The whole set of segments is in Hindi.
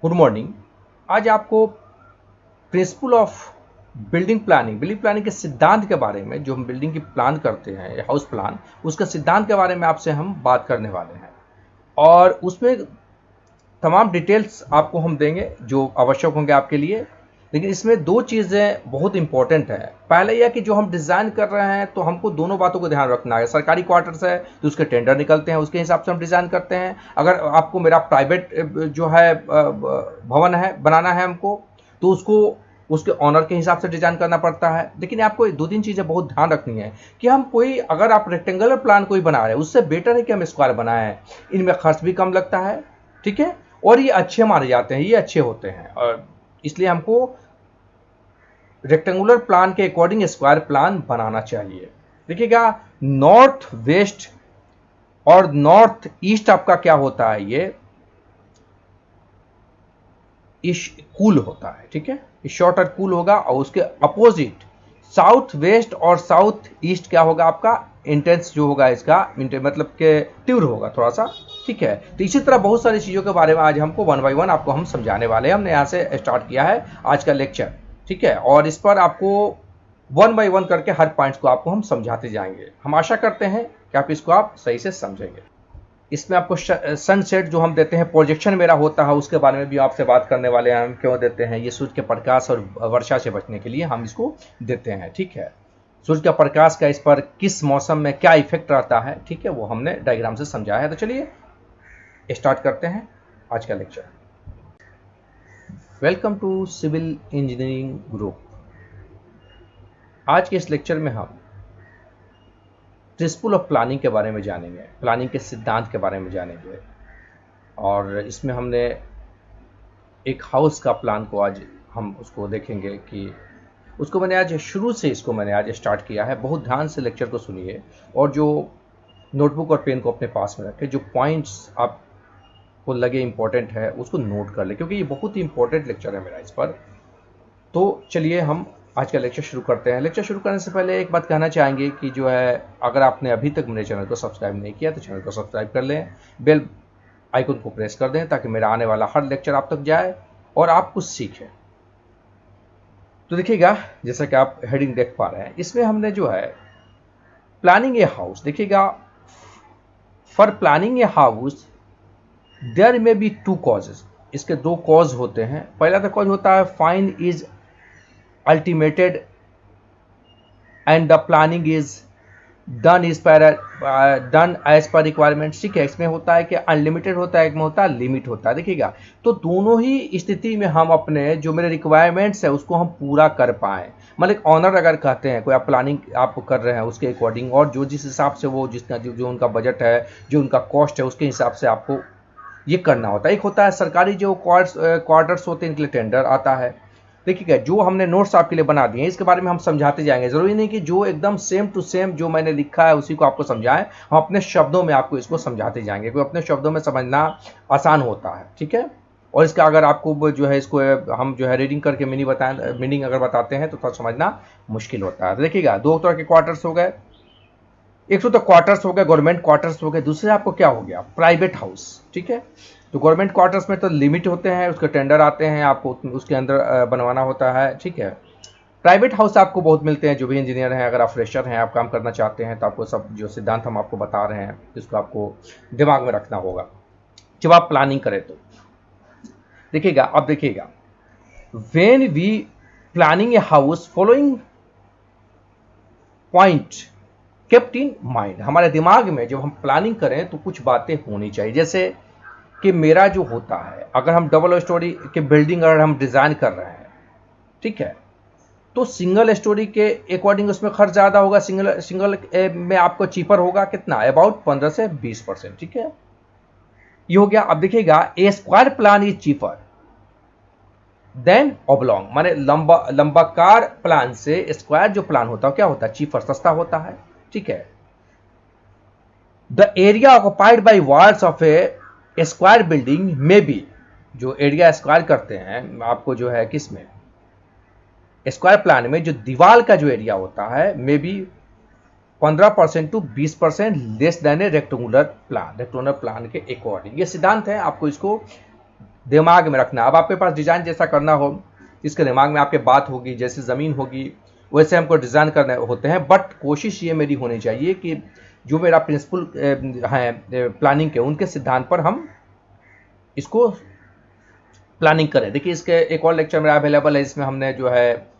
Good morning. आज आपको प्रिंसिपल ऑफ बिल्डिंग प्लानिंग के सिद्धांत के बारे में, जो हम बिल्डिंग की प्लान करते हैं, हाउस प्लान, उसका सिद्धांत के बारे में आपसे हम बात करने वाले हैं। और उसमें तमाम डिटेल्स आपको हम देंगे जो आवश्यक होंगे आपके लिए। लेकिन इसमें दो चीज़ें बहुत इंपॉर्टेंट है। पहले यह कि जो हम डिज़ाइन कर रहे हैं तो हमको दोनों बातों को ध्यान रखना है। सरकारी क्वार्टर्स है तो उसके टेंडर निकलते हैं, उसके हिसाब से हम डिज़ाइन करते हैं। अगर आपको मेरा प्राइवेट जो है भवन है बनाना है हमको, तो उसको उसके ऑनर के हिसाब से डिज़ाइन करना पड़ता है। लेकिन आपको दो तीन चीज़ें बहुत ध्यान रखनी है कि हम कोई, अगर आप रेक्टेंगुलर प्लान कोई बना रहे हैं, उससे बेटर है कि हम स्क्वायर बनाएं। इनमें खर्च भी कम लगता है, ठीक है, और ये अच्छे माने जाते हैं, ये अच्छे होते हैं। और इसलिए हमको रेक्टेंगुलर प्लान के अकॉर्डिंग स्क्वायर प्लान बनाना चाहिए। देखिएगा, नॉर्थ वेस्ट और नॉर्थ ईस्ट आपका क्या होता है, ये कूल होता है, ठीक है, शॉर्ट और कूल होगा। और उसके अपोजिट साउथ वेस्ट और साउथ ईस्ट क्या होगा आपका, इंटेंस जो होगा इसका मतलब के तीव्र होगा थोड़ा सा, ठीक है। तो इसी तरह बहुत सारी चीज़ों के बारे में आज हमको वन बाय वन आपको हम समझाने वाले हैं। हमने यहाँ से स्टार्ट किया है आज का लेक्चर, ठीक है, और इस पर आपको वन बाय वन करके हर पॉइंट्स को आपको हम समझाते जाएंगे। हम आशा करते हैं कि आप इसको आप सही से समझेंगे। इसमें आपको सनसेट जो हम देते हैं, प्रोजेक्शन मेरा होता है, उसके बारे में भी आपसे बात करने वाले हैं। हम क्यों देते हैं, ये सूर्य के प्रकाश और वर्षा से बचने के लिए हम इसको देते हैं, ठीक है। सूर्य का प्रकाश का इस पर किस मौसम में क्या इफेक्ट रहता है, ठीक है, वो हमने डायग्राम से समझाया है। तो चलिए स्टार्ट करते हैं आज का lecture. Welcome to civil engineering group. आज के इस लेक्चर में हम प्रिंसिपल ऑफ प्लानिंग के बारे में जानेंगे, प्लानिंग के सिद्धांत के बारे में जानेंगे। और इसमें हमने एक हाउस का प्लान को आज हम उसको देखेंगे कि उसको मैंने आज शुरू से इसको मैंने आज स्टार्ट किया है। बहुत ध्यान से लेक्चर को सुनिए और जो नोटबुक और पेन को अपने पास में रखें, जो पॉइंट्स आपको लगे इंपॉर्टेंट है उसको नोट कर ले, क्योंकि ये बहुत ही इंपॉर्टेंट लेक्चर है मेरा इस पर। तो चलिए हम आज का लेक्चर शुरू करते हैं। लेक्चर शुरू करने से पहले एक बात कहना चाहेंगे कि जो है, अगर आपने अभी तक मेरे चैनल को सब्सक्राइब नहीं किया तो चैनल को सब्सक्राइब कर लें, बेल आइकन को प्रेस कर दें ताकि मेरा आने वाला हर लेक्चर आप तक जाए और आप कुछ सीखें। तो देखिएगा, जैसा कि आप हेडिंग देख पा रहे हैं, इसमें हमने जो है प्लानिंग ए हाउस, देखिएगा, for planning a house there may be two causes. इसके दो कॉज होते हैं। पहला तो कॉज होता है fine is ultimated and the planning is done as per requirement, ठीक है। इसमें होता है कि अनलिमिटेड होता है, एक में होता है लिमिट होता है। देखिएगा, तो दोनों ही स्थिति में हम अपने जो मेरे रिक्वायरमेंट्स है उसको हम पूरा कर पाएँ। मतलब ऑनर अगर कहते हैं, कोई आप प्लानिंग आप कर रहे हैं उसके अकॉर्डिंग, और जो जिस हिसाब से वो जितना जो उनका बजट है, जो उनका कॉस्ट है, उसके हिसाब से आपको ये करना होता है। एक होता है सरकारी जो क्वार्टर्स होते हैं, इनके लिए टेंडर आता है। देखिएगा, जो हमने नोट्स आपके लिए बना दिए हैं इसके बारे में हम समझाते जाएंगे। जरूरी नहीं कि जो एकदम सेम टू सेम जो मैंने लिखा है उसी को आपको समझाएं, हम अपने शब्दों में आपको इसको समझाते जाएंगे, क्योंकि अपने शब्दों में समझना आसान होता है, ठीक है। और इसका अगर आपको जो है इसको हम जो है रीडिंग करके मीनिंग अगर बताते हैं तो थोड़ा समझना मुश्किल होता है। तो देखिएगा, दो तरह के क्वार्टर्स हो गए। एक तो क्वार्टर्स हो गए, गवर्नमेंट क्वार्टर्स हो गए। दूसरे आपको क्या हो गया, प्राइवेट हाउस, ठीक है। तो गवर्नमेंट क्वार्टर्स में तो लिमिट होते हैं, उसके टेंडर आते हैं, आपको उसके अंदर बनवाना होता है, ठीक है। प्राइवेट हाउस आपको बहुत मिलते हैं, जो भी इंजीनियर हैं, अगर आप फ्रेशर हैं, आप काम करना चाहते हैं, तो आपको सब जो सिद्धांत हम आपको बता रहे हैं इसको आपको दिमाग में रखना होगा जब आप प्लानिंग करें। तो देखिएगा, अब देखिएगा, when we planning a house following point kept in mind. हमारे दिमाग में जब हम प्लानिंग करें तो कुछ बातें होनी चाहिए। जैसे कि मेरा जो होता है, अगर हम डबल स्टोरी के बिल्डिंग अगर हम डिज़ाइन कर रहे हैं, ठीक है, तो सिंगल स्टोरी के अकॉर्डिंग उसमें खर्च ज़्यादा होगा। सिंगल में आपको चीपर होगा कितना, अबाउट 15 से 20%, ठीक है, ये हो गया। अब देखिएगा, a square plan is cheaper than oblong, माने लंबाकार प्लान से स्क्वायर जो प्लान होता है क्या होता है, चीपर, सस्ता होता है, ठीक है। The area occupied by walls of A square building में भी, जो एरिया स्क्वायर करते हैं आपको जो है किस में, स्क्वायर प्लान में जो दीवार का जो एरिया होता है में भी 15% to 20% less than a rectangular plan के अकॉर्डिंग। ये सिद्धांत है, आपको इसको दिमाग में रखना। अब आपके पास डिज़ाइन जैसा करना हो, इसके दिमाग में आपके बात होगी, जैसे ज़मीन होगी वैसे हमको डिज़ाइन करने होते हैं। बट कोशिश ये मेरी होनी चाहिए कि जो मेरा प्रिंसिपल है प्लानिंग के, उनके सिद्धांत पर हम इसको प्लानिंग करें। देखिए इसके एक और लेक्चर मेरा अवेलेबल है, इसमें हमने जो है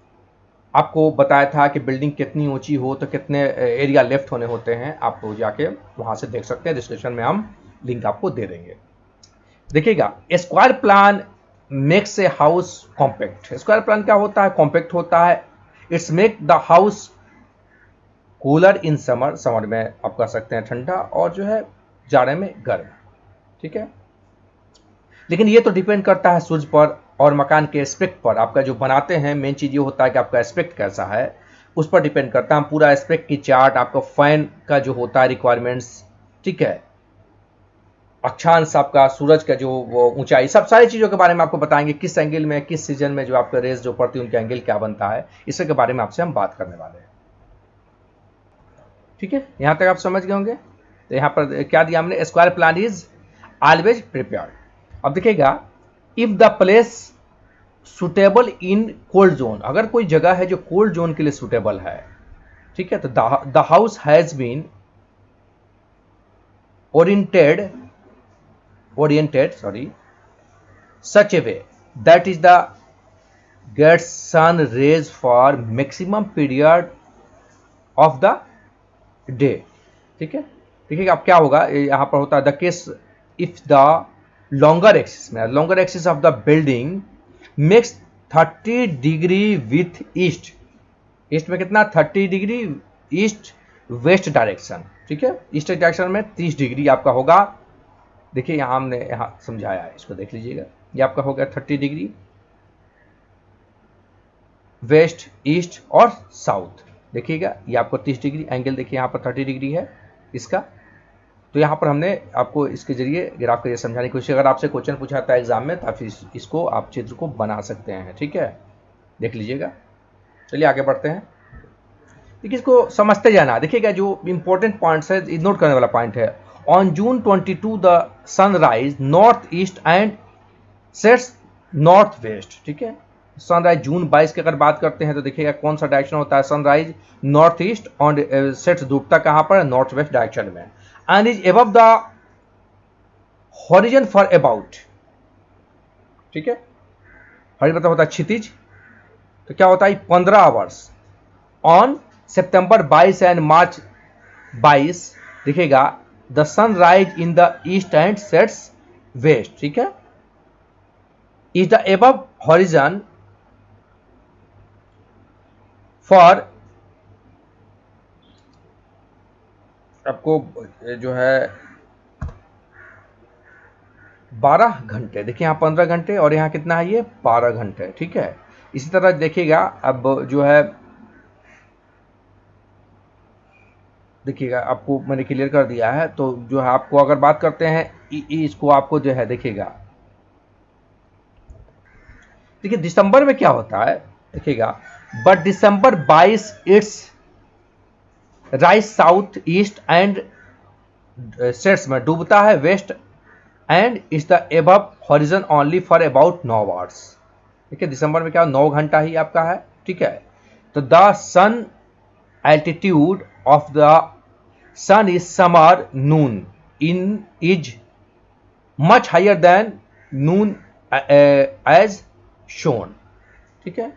आपको बताया था कि बिल्डिंग कितनी ऊंची हो तो कितने एरिया लेफ्ट होने होते हैं। आप जाके वहां से देख सकते हैं, डिस्क्रिप्शन में हम लिंक आपको दे देंगे। देखिएगा, square plan makes a house compact. Square plan क्या होता है? कॉम्पैक्ट होता है। It's make the house cooler in summer, summer में आप कह सकते हैं ठंडा, और जो है जाड़े में गर्म। ठीक है, लेकिन ये तो डिपेंड करता है सूर्य पर और मकान के एस्पेक्ट पर। आपका जो बनाते हैं मेन चीज़ ये होता है कि आपका एस्पेक्ट कैसा है, उस पर डिपेंड करता है। हम पूरा एस्पेक्ट की चार्ट, आपका फैन का जो होता है रिक्वायरमेंट्स, ठीक है, अक्षांश, आपका सूरज का जो वो ऊंचाई, सब सारी चीज़ों के बारे में आपको बताएंगे। किस एंगल में, किस सीजन में जो आपका रेस जो पड़ती है उनका एंगल क्या बनता है, इसके बारे में आपसे हम बात करने वाले हैं। ठीक है, यहाँ तक आप समझ गए होंगे। तो यहाँ पर क्या दिया हमने? Square plan is always prepared. अब देखिएगा, if the place suitable in cold zone, अगर कोई जगह है जो कोल्ड जोन के लिए सुटेबल है, ठीक है, तो the house has been oriented such a way that is the gets sun rays for maximum period of the day। ठीक है, देखिएगा अब क्या होगा, यहां पर होता है the case if the longer axis of the building makes 30 degree with east. East में कितना? 30 डिग्री ईस्ट वेस्ट डायरेक्शन। ठीक है, ईस्ट डायरेक्शन में 30 डिग्री आपका होगा। देखिए यहाँ हमने यहाँ समझाया है, इसको देख लीजिएगा। ये आपका हो गया 30 डिग्री वेस्ट, ईस्ट और साउथ। देखिएगा ये आपको 30 डिग्री एंगल, देखिए यहाँ पर 30 डिग्री है इसका। तो यहाँ पर हमने आपको इसके जरिए ग्राफ के समझाने की कोशिश। अगर आपसे क्वेश्चन पूछा था एग्जाम में तो आप इसको आप चित्र को बना सकते हैं। ठीक है, देख लीजिएगा। चलिए आगे बढ़ते हैं। देखिए इसको समझते जाना। देखिएगा जो इंपॉर्टेंट पॉइंट्स है, नोट करने वाला पॉइंट है। On June 22 the sunrise north east and sets north west. ठीक है, सनराइज जून 22 की अगर बात करते हैं तो देखिएगा कौन सा डायरेक्शन होता है? सनराइज नॉर्थ ईस्ट और सेट्स डूबता कहां पर? नॉर्थ वेस्ट डायरेक्शन में। And is above the horizon for about. ठीक है, हॉरिजन मतलब होता है क्षितिज, तो क्या होता है? 15 hours on September 22 and March 22। देखिएगा the sun rise in the east and sets west. ठीक है, is the above horizon for, आपको जो है 12 घंटे। देखिए यहाँ 15 घंटे और यहाँ कितना है? ये 12 घंटे। ठीक है, इसी तरह देखिएगा अब जो है, देखिएगा आपको मैंने क्लियर कर दिया है। तो जो है आपको अगर बात करते हैं इसको आपको जो है देखिएगा, देखिए दिसंबर में क्या होता है? देखिएगा but December 22 it's rise south east and sets में डूबता है west and is the above horizon only for about 9 hours. देखिए दिसंबर में क्या 9 घंटा ही आपका है। ठीक है, तो the sun altitude of the sun is summer noon is much higher than noon as shown। ठीक है,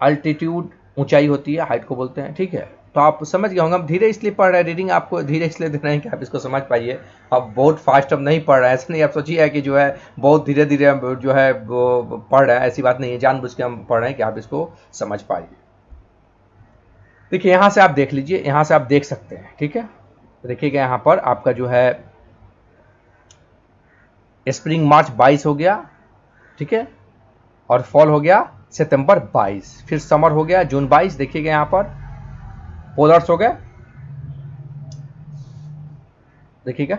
अल्टीट्यूड ऊंचाई होती है, हाइट को बोलते हैं। ठीक है, तो आप समझ गए होंगे। हम धीरे इसलिए पढ़ रहे हैं, रीडिंग आपको धीरे इसलिए दे रहे हैं कि आप इसको समझ पाइए। अब बहुत फास्ट हम नहीं पढ़ रहे हैं, ऐसा नहीं आप सोचिए है कि जो है बहुत धीरे धीरे हम जो है वो पढ़ रहे हैं, ऐसी बात नहीं है। जानबूझ के हम पढ़ रहे हैं कि आप इसको समझ पाइए। देखिए यहाँ से आप देख लीजिए, यहाँ से आप देख सकते हैं। ठीक है, देखिएगा यहाँ पर आपका जो है स्प्रिंग मार्च 22 हो गया। ठीक है, और फॉल हो गया सितंबर 22, फिर समर हो गया जून 22। देखिएगा यहाँ पर पोलर्स हो गए। देखिएगा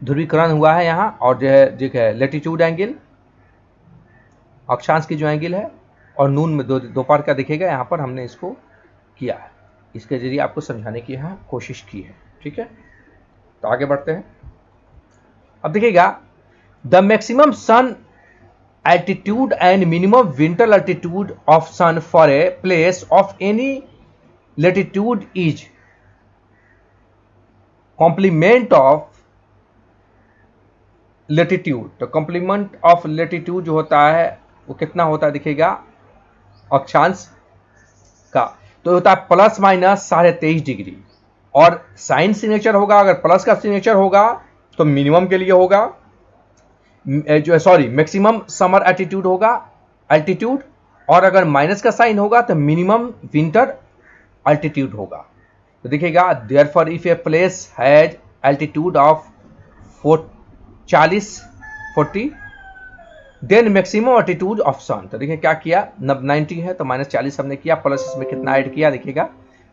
ध्रुवीकरण हुआ है यहाँ, और जो है देखिए लेटीट्यूड एंगल, अक्षांश की जो एंगल है, और नून में दोपहर का देखिएगा यहाँ पर हमने इसको किया है। इसके जरिए आपको समझाने की यहाँ कोशिश की है। ठीक है, तो आगे बढ़ते हैं। अब देखिएगा the maximum sun altitude and minimum winter altitude of sun for a place of any latitude is complement of latitude। तो complement of latitude जो होता है वो कितना होता है दिखेगा अक्षांश का, तो होता है प्लस माइनस 23.5 डिग्री। और साइन सिग्नेचर होगा, अगर प्लस का सिग्नेचर होगा तो मिनिमम के लिए होगा जो सॉरी मैक्सिमम समर एल्टीट्यूड होगा एल्टीट्यूड, और अगर माइनस का साइन होगा तो मिनिमम विंटर एल्टीट्यूड होगा। तो देखिएगा therefore if a place has altitude of 40 then maximum altitude of sun. तो देखिए क्या किया, 90 है तो -40 हमने किया, प्लस इसमें कितना ऐड किया देखिएगा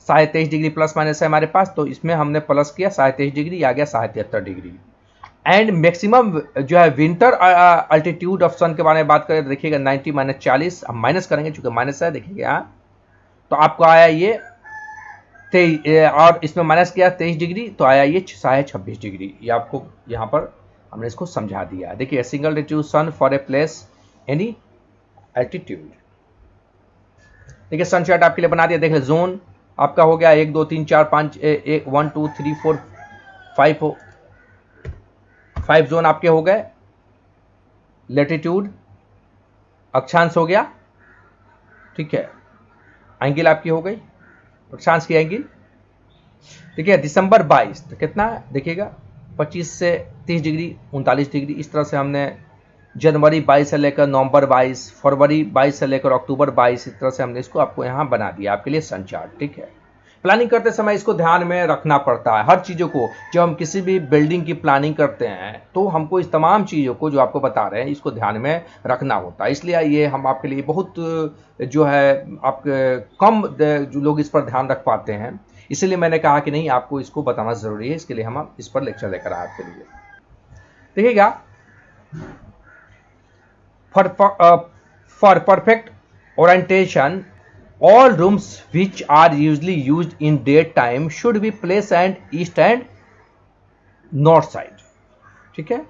23.5 डिग्री प्लस माइनस है हमारे पास, तो इसमें हमने प्लस किया 23.5 डिग्री, आ गया 73 डिग्री। एंड मैक्सिमम जो है विंटर अल्टीट्यूड ऑफ सन के बारे में बात करें तो देखिएगा 90 - 40, हम माइनस करेंगे चूंकि माइनस है देखिएगा यहाँ, तो आपको आया ये 23 और इसमें माइनस किया 23 डिग्री तो आया ये 26 डिग्री। ये आपको यहाँ पर हमने इसको समझा दिया। देखिए single altitude sun for a place any altitude. देखिए सनसेट आपके लिए बना दिया। देखिए जोन आपका हो गया 1 2 3 4 5 1 2 3 4 5 जोन आपके हो गए। लेटीट्यूड अक्षांश हो गया, ठीक है, एंगल आपकी हो गई अक्षांश की एंगल। देखिए दिसंबर 22 तो कितना है देखिएगा 25 से 30 डिग्री 39 डिग्री। इस तरह से हमने जनवरी 22 से लेकर नवंबर 22, फरवरी 22 से लेकर अक्टूबर 22, इस तरह से हमने इसको आपको यहाँ बना दिया आपके लिए सन चार्ट। ठीक है, प्लानिंग करते समय इसको ध्यान में रखना पड़ता है हर चीज़ों को। जब हम किसी भी बिल्डिंग की प्लानिंग करते हैं तो हमको इस तमाम चीज़ों को जो आपको बता रहे हैं इसको ध्यान में रखना होता है। इसलिए ये हम आपके लिए बहुत जो है आप कम जो लोग इस पर ध्यान रख पाते हैं, इसलिए मैंने कहा कि नहीं आपको इसको बताना ज़रूरी है, इसके लिए हम इस पर लेक्चर लेकर आए आपके लिए। देखिएगा for perfect orientation all rooms which are usually used in daytime should be placed and east and north side। ठीक है,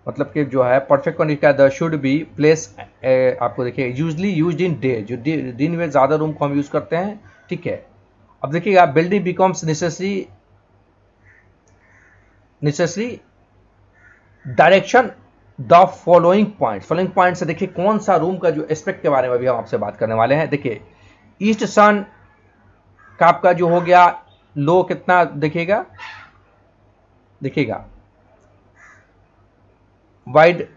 मतलब कि जो है परफेक्ट कंडीशन का द शुड बी प्लेस आपको देखिए यूजली यूज्ड इन डे, जो दिन में ज़्यादा रूम को हम यूज़ करते हैं। ठीक है, अब देखिएगा building becomes necessary direction the following point से देखिए कौन सा रूम का जो एस्पेक्ट के बारे में अभी हम आपसे बात करने वाले हैं। देखिए ईस्ट सन का आपका जो हो गया लो कितना देखिएगा वाइड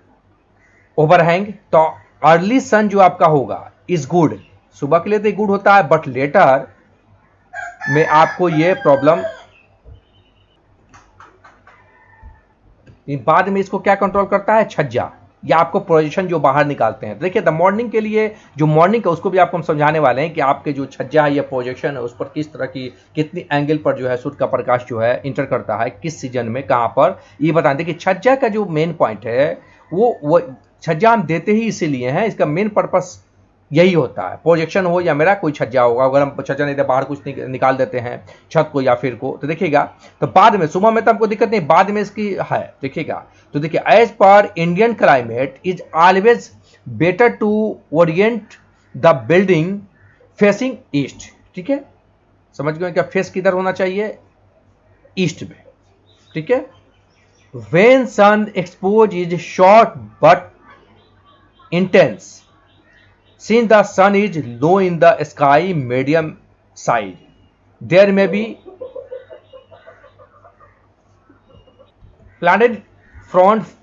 ओवरहैंग, तो अर्ली सन जो आपका होगा इज गुड, सुबह के लिए तो गुड होता है, बट लेटर में आपको ये प्रॉब्लम बाद में इसको क्या कंट्रोल करता है छज्जा या आपको प्रोजेक्शन जो बाहर निकालते हैं। देखिए द मॉर्निंग के लिए जो मॉर्निंग का उसको भी आपको हम समझाने वाले हैं कि आपके जो छज्जा है या प्रोजेक्शन है उस पर किस तरह की कितनी एंगल पर जो है सूर्य का प्रकाश जो है इंटर करता है, किस सीजन में कहाँ पर, ये बताएं। देखिए छज्जा का जो मेन पॉइंट है वो छज्जा हम देते ही इसीलिए हैं, इसका मेन पर्पस यही होता है। प्रोजेक्शन हो या मेरा कोई छज्जा होगा, अगर हम छज्जा नहीं दे बाहर कुछ निकाल देते हैं छत को या फिर को, तो देखिएगा तो बाद में सुबह में तो हमको दिक्कत नहीं, बाद में इसकी है देखिएगा। तो देखिए as per Indian climate is always better to orient the building facing east. ठीक है, समझ गए क्या, फेस किधर होना चाहिए, ईस्ट में। ठीक है, when sun expose is short but intense, since the sun is low in the sky medium side, there may be planted front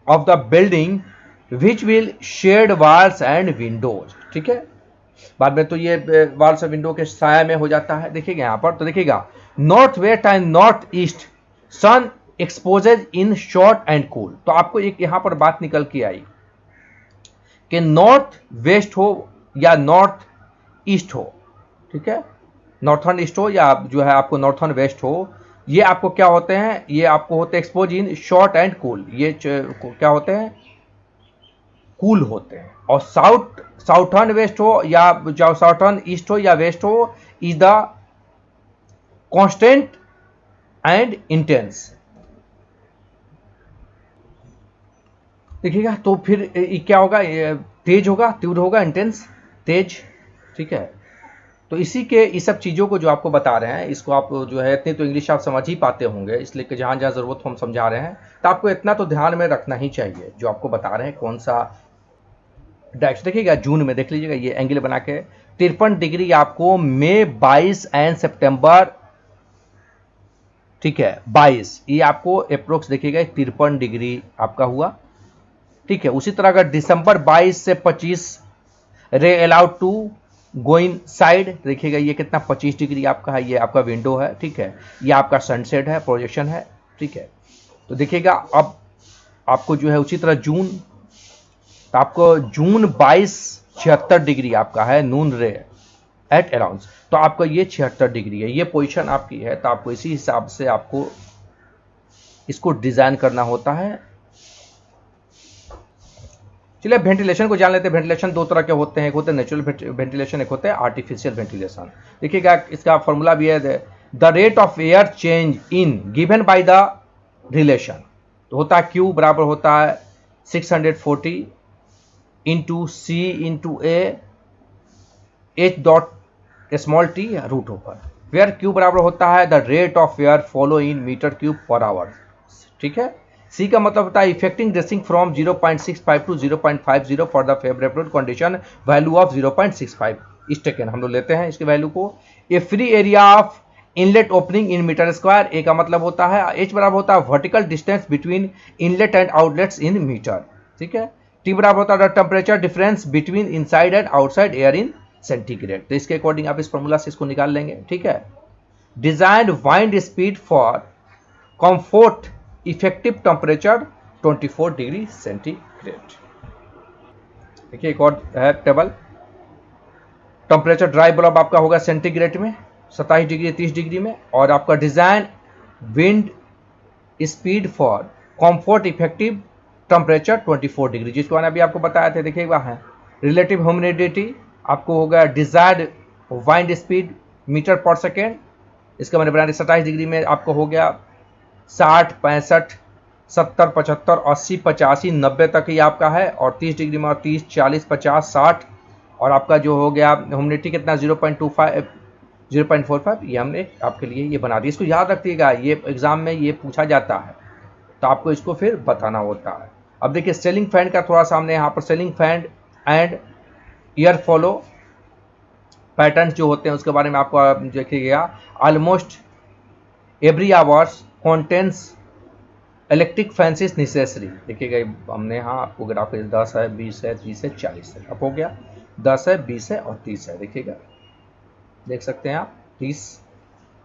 of the building which will shade walls and windows। ठीक है, बाद में तो ये वॉल्स और विंडो के साया में हो जाता है। देखिएगा यहाँ पर, तो देखिएगा north west and north east sun exposes in short and cool. तो आपको एक यहाँ पर बात निकल के आई कि नॉर्थ वेस्ट हो या नॉर्थ ईस्ट हो, ठीक है, नॉर्थर्न ईस्ट हो या जो है आपको नॉर्थर्न वेस्ट हो, ये आपको क्या होते हैं, ये आपको होते हैं expose in short and cool, ये क्या होते हैं, कूल होते हैं। और साउथर्न वेस्ट हो या जो साउथर्न ईस्ट हो या वेस्ट हो is the constant and intense. देखिएगा। तो फिर ये क्या होगा, तेज होगा, तीव्र होगा, इंटेंस, तेज, ठीक है। तो इसी के इस सब चीज़ों को जो आपको बता रहे हैं, इसको आप जो है इतनी तो इंग्लिश आप समझ ही पाते होंगे, इसलिए कि जहाँ जहाँ ज़रूरत हो हम समझा रहे हैं। तो आपको इतना तो ध्यान में रखना ही चाहिए जो आपको बता रहे हैं कौन सा डायरेक्शन। देखिएगा जून में देख लीजिएगा ये एंगल बना के 53 डिग्री आपको मई 22 एंड सितंबर, ठीक है 22, ये आपको अप्रोक्स देखिएगा 53 डिग्री आपका हुआ, ठीक है। उसी तरह अगर दिसंबर 22 से 25 रे अलाउड टू गोइंग साइड, देखिएगा ये कितना 25 डिग्री आपका है, ये आपका विंडो है, ठीक है। ये आपका सनसेट है, प्रोजेक्शन है, ठीक है। तो देखिएगा अब आपको जो है उसी तरह जून, तो आपको जून 22 76 डिग्री आपका है नून रे एट अराउंड, तो आपका ये 76 डिग्री है, ये पोजीशन आपकी है। तो आपको इसी हिसाब से आपको इसको डिजाइन करना होता है। चलिए वेंटिलेशन को जान लेते हैं। वेंटिलेशन दो तरह के होते हैं, एक होते हैं नेचुरल वेंटिलेशन, एक होता है आर्टिफिशियल वेंटिलेशन। देखिएगा इसका फॉर्मूला भी है, the rate of air change in given by the relation, तो होता है Q बराबर होता है 640 into C into A H dot small T root over, where Q बराबर होता है the rate of air follow in metre cube पर आवर, ठीक है। सी का मतलब होता है effecting dressing from 0.65 to 0.50 for the favourable condition, value of 0.65 is taken हम लोग लेते हैं इसके वैल्यू को। A free area of inlet opening in metre square, A का मतलब होता है एच बराबर होता है vertical distance between inlet and outlets in metre, ठीक है। टी बराबर होता है the temperature difference between inside and outside air in centigrade. तो इसके अकॉर्डिंग आप इस फॉर्मूला से इसको निकाल लेंगे, ठीक है। Designed wind speed for comfort effective temperature 24 degree centigrade. देखिए एक और है टेबल, टेम्परेचर ड्राई बल्ब आपका होगा सेंटीग्रेड में 27 डिग्री 30 डिग्री में, और आपका design wind speed for comfort effective temperature 24 degree, जिसको मैंने अभी आपको बताया था। देखिए वहाँ है रिलेटिव ह्यूमिडिटी आपको होगा डिजायर्ड वाइंड स्पीड मीटर पर सेकेंड, इसका मैंने बनाया 27 डिग्री में आपको हो गया 60 65 70 75 80 85 90 तक ही आपका है, और 30 डिग्री में और 30 40 50 60, और आपका जो हो गया ह्यूमिडिटी कितना 0.25 0.45, ये हमने आपके लिए ये बना दिया। इसको याद रखिएगा, ये एग्जाम में ये पूछा जाता है, तो आपको इसको फिर बताना होता है। अब देखिए सेलिंग फैन का थोड़ा सा हमने यहाँ पर ceiling fan and year follow patterns जो होते हैं उसके बारे में आपको देखिएगा। Almost every hours contains electric fans is necessary, देखिएगा हमने यहाँ आपको ग्राफ 10 है 20 है 30 है 40 है, अब हो गया 10 है 20 है और 30 है, देखिएगा देख सकते हैं आप 30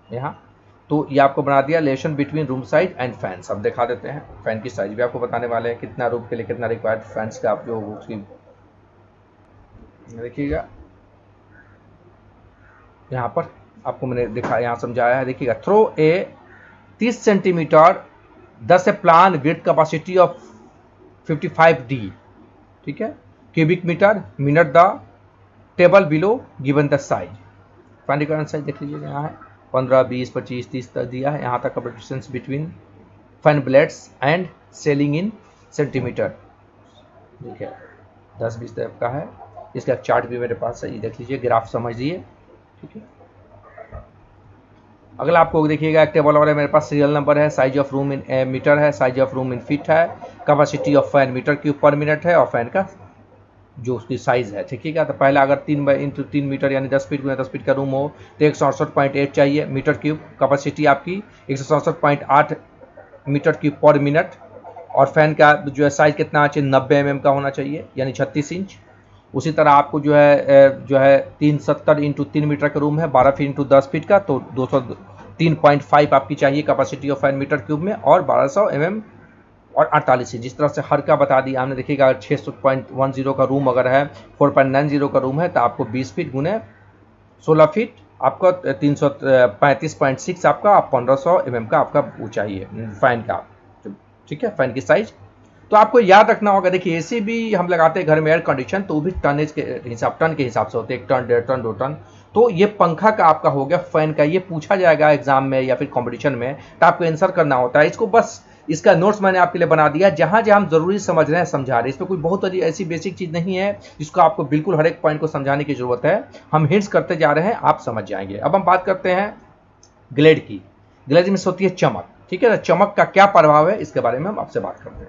यहाँ। तो ये आपको बना दिया relation between room size and fans. अब दिखा देते हैं फैन की साइज भी आपको बताने वाले हैं, कितना रूम के लिए कितना रिक्वायर्ड फैंस का आप जो उसकी देखिएगा यहाँ पर आपको मैंने दिखा यहाँ समझाया है। देखिएगा through a 30 centimetre 10 a plan with capacity of 55 D, ठीक है, cubic metre minute the table below given the size. Fan requirement size देख लीजिएगा यहाँ है 15 20 25 30 तक दिया है, यहाँ तक का distance between fan blades and selling in centimetre, ठीक है 10 20 तक का है। इसका चार्ट भी मेरे पास है, ये देख लीजिए ग्राफ समझ लीजिए, ठीक है। अगला आपको देखिएगा एक टेबल और है मेरे पास, सीरियल नंबर है, size of room in metre है, size of room in feet है, capacity of fan metre cube per minute है, और फैन का जो उसकी साइज है, ठीक है। तो पहला अगर 3 मीटर यानी 10 फीट गुना 10 फीट का रूम हो तो 167.8 चाहिए मीटर क्यूब, कैपेसिटी आपकी 167.8 मीटर क्यूब पर मिनट, और फैन का जो है साइज कितना चाहिए 90 mm का होना चाहिए यानी 36 इंच। उसी तरह आपको जो है 370 इंटू 3 मीटर का रूम है 12 फीट इंटू 10 फीट का, तो 203.5 आपकी चाहिए capacity of fan metre cube में, और 1200 mm और 48 इंच। जिस तरह से हर का बता दिया हमने, देखिएगा 600.10 का रूम अगर है 4.90 का रूम है तो आपको 20 फीट गुने 16 फीट आपका 335.6 आपका 1500 mm का आपका वो चाहिए फैन का, ठीक है फैन की साइज। तो आपको याद रखना होगा, देखिए एसी भी हम लगाते हैं घर में एयर कंडीशन, तो वो भी टनेज के हिसाब टन के हिसाब से होते हैं, 1 टन 1.5 टन 2 टन। तो ये पंखा का आपका हो गया फैन का, ये पूछा जाएगा एग्जाम में या फिर कंपटीशन में, तो आपको आंसर करना होता है। इसको बस इसका नोट्स मैंने आपके लिए बना दिया, जहां जहां हम जरूरी समझ रहे हैं समझा रहे हैं। इसमें कोई बहुत ऐसी बेसिक चीज नहीं है जिसको आपको बिल्कुल हर एक पॉइंट को समझाने की जरूरत है। हम हिंट्स करते जा रहे हैं, आप समझ जाएंगे। अब हम बात करते हैं ग्लेड की। ग्लेड में होती है चमक, ठीक है ना। चमक का क्या प्रभाव है इसके बारे में हम आपसे बात करते हैं।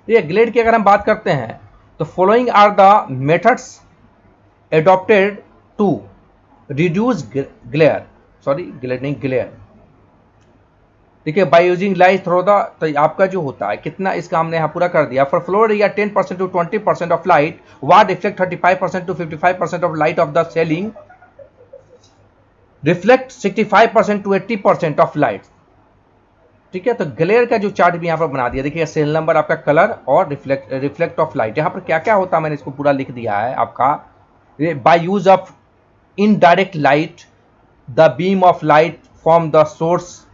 ये ग्लेड की अगर हम बात करते हैं तो following are the methods adopted to reduce glare, sorry glade नहीं ग्लेयर, ठीक है, by using light through the, तो आपका जो होता है कितना, इसका हमने यहाँ पूरा कर दिया। For floor area 10% to 20% of light wall reflect 35% to 55% of light of the ceiling reflect 65% to 80% of light, ठीक है। तो ग्लेयर का जो चार्ट भी यहाँ पर बना दिया, देखिए सेल नंबर, आपका कलर और रिफ्लेक्ट ऑफ लाइट। यहाँ पर क्या क्या होता है मैंने इसको पूरा लिख दिया है आपका। By use of indirect light the beam of light from the source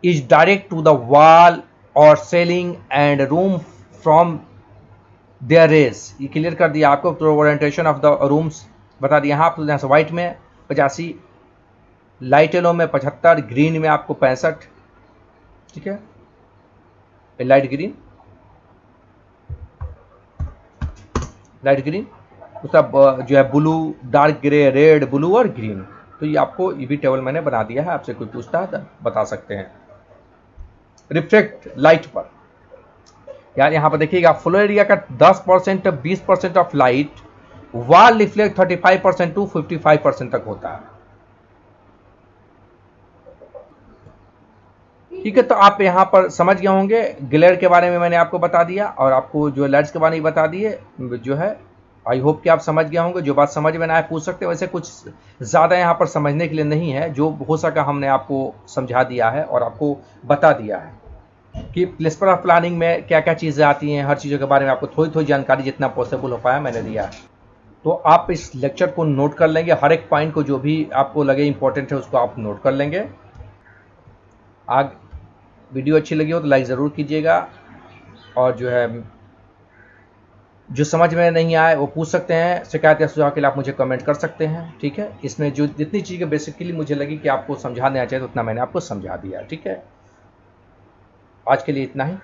is direct to the wall or ceiling and room from their rays। ये क्लियर कर दिया आपको। तो ओरिएंटेशन ऑफ द रूम्स बता दिया। यहाँ पर से व्हाइट में 85, लाइट येलो में 75, ग्रीन में आपको 65, ठीक है, लाइट ग्रीन उसका जो है blue, dark grey, red, blue और ग्रीन। तो ये आपको ये भी टेबल मैंने बना दिया है। आपसे कोई पूछता है तो बता सकते हैं। रिफ्लेक्ट लाइट पर यार यहां पर देखिएगा, फ्लोर एरिया का 10% 20% of light wall reflect 35% to 55% तक होता है, ठीक है। तो आप यहां पर समझ गए होंगे। ग्लेयर के बारे में मैंने आपको बता दिया और आपको जो लाइट्स के बारे में बता दिए जो है। आई होप कि आप समझ गए होंगे। जो बात समझ में ना आए पूछ सकते हैं। वैसे कुछ ज़्यादा यहाँ पर समझने के लिए नहीं है, जो हो सका हमने आपको समझा दिया है और आपको बता दिया है कि प्लेसमेंट ऑफ प्लानिंग में क्या क्या चीज़ें आती हैं। हर चीज़ों के बारे में आपको थोड़ी थोड़ी जानकारी जितना पॉसिबल हो पाया मैंने दिया है। तो आप इस लेक्चर को नोट कर लेंगे, हर एक पॉइंट को जो भी आपको लगे इंपॉर्टेंट है उसको आप नोट कर लेंगे। आज वीडियो अच्छी लगी हो तो लाइक ज़रूर कीजिएगा, और जो है जो समझ में नहीं आए वो पूछ सकते हैं। शिकायत या सुझाव के लिए आप मुझे कमेंट कर सकते हैं, ठीक है। इसमें जो जितनी चीज़ें बेसिकली मुझे लगी कि आपको समझा देना चाहिए तो उतना मैंने आपको समझा दिया, ठीक है। आज के लिए इतना ही।